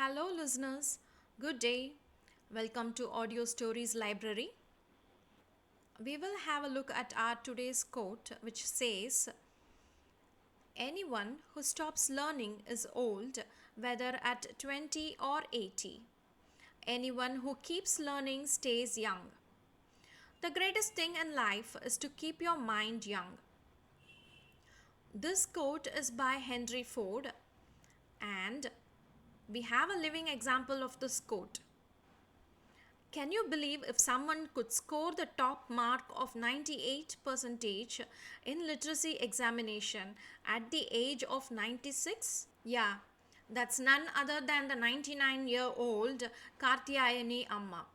Hello, listeners. Good day. Welcome to Audio Stories Library. We will have a look at our today's quote, which says, anyone who stops learning is old, whether at 20 or 80. Anyone who keeps learning stays young. The greatest thing in life is to keep your mind young. This quote is by Henry Ford, and we have a living example of this quote. Can you believe if someone could score the top mark of 98% in literacy examination at the age of 96? Yeah, that's none other than the 99-year-old Kartiyayani Amma.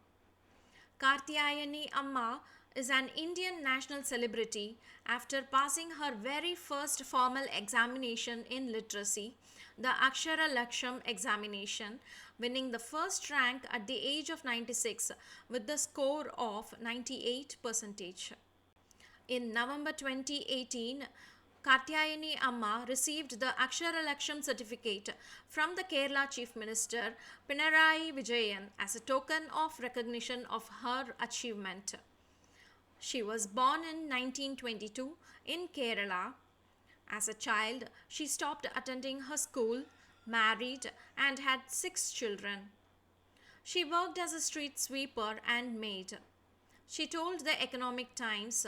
Kartiyayani Amma is an Indian national celebrity after passing her very first formal examination in literacy, the Akshara Laksham examination, winning the first rank at the age of 96 with the score of 98%. In November 2018, Katyayani Amma received the Akshara Laksham certificate from the Kerala Chief Minister Pinarayi Vijayan as a token of recognition of her achievement. She was born in 1922 in Kerala. As a child, she stopped attending her school, married, and had 6 children. She worked as a street sweeper and maid. She told the Economic Times,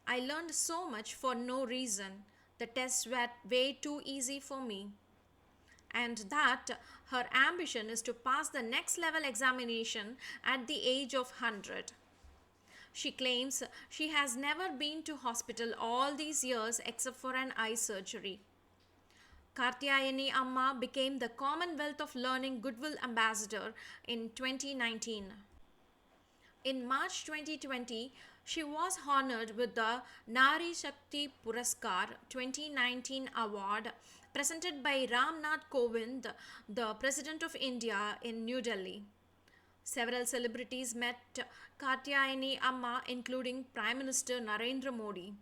I learned so much for no reason. The tests were way too easy for me. And that her ambition is to pass the next level examination at the age of 100. She claims she has never been to hospital all these years except for an eye surgery. Katyayani Amma became the Commonwealth of Learning Goodwill Ambassador in 2019. In March 2020, she was honored with the Nari Shakti Puraskar 2019 award presented by Ram Nath Kovind, the President of India, in New Delhi. Several celebrities met Katyayani Amma, including Prime Minister Narendra Modi.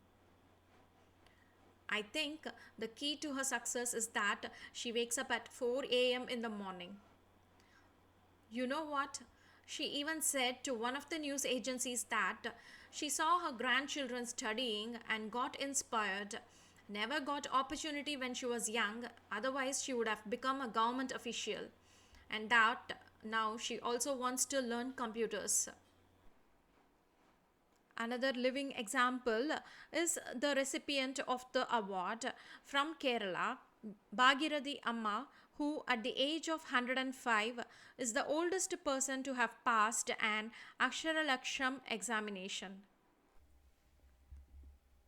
I think the key to her success is that she wakes up at 4 a.m. in the morning. You know what? She even said to one of the news agencies that she saw her grandchildren studying and got inspired, never got opportunity when she was young, otherwise she would have become a government official, and that now she also wants to learn computers. Another living example is the recipient of the award from Kerala, Bhagirathi Amma, who at the age of 105 is the oldest person to have passed an Akshara Laksham examination.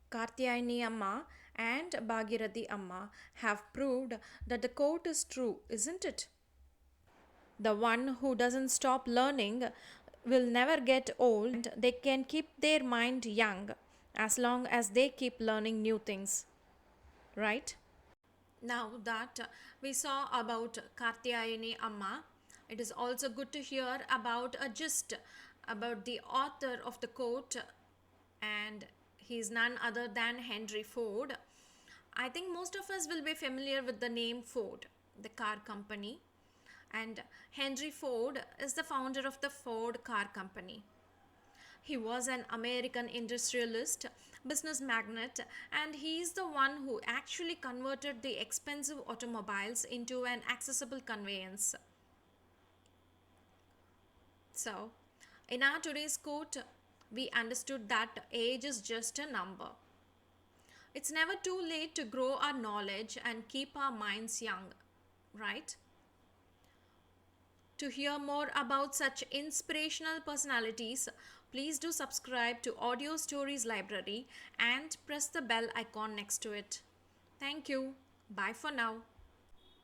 Katyayani Amma and Bhagirathi Amma have proved that the quote is true, isn't it? The one who doesn't stop learning will never get old. They can keep their mind young as long as they keep learning new things. Right? Now that we saw about Katyayani Amma, it is also good to hear about a gist about the author of the quote, and he is none other than Henry Ford. I think most of us will be familiar with the name Ford, the car company. And Henry Ford is the founder of the Ford Car Company. He was an American industrialist, business magnate, and he is the one who actually converted the expensive automobiles into an accessible conveyance. So, in our today's quote, we understood that age is just a number. It's never too late to grow our knowledge and keep our minds young, right? To hear more about such inspirational personalities, please do subscribe to Audio Stories Library and press the bell icon next to it. Thank you. Bye for now.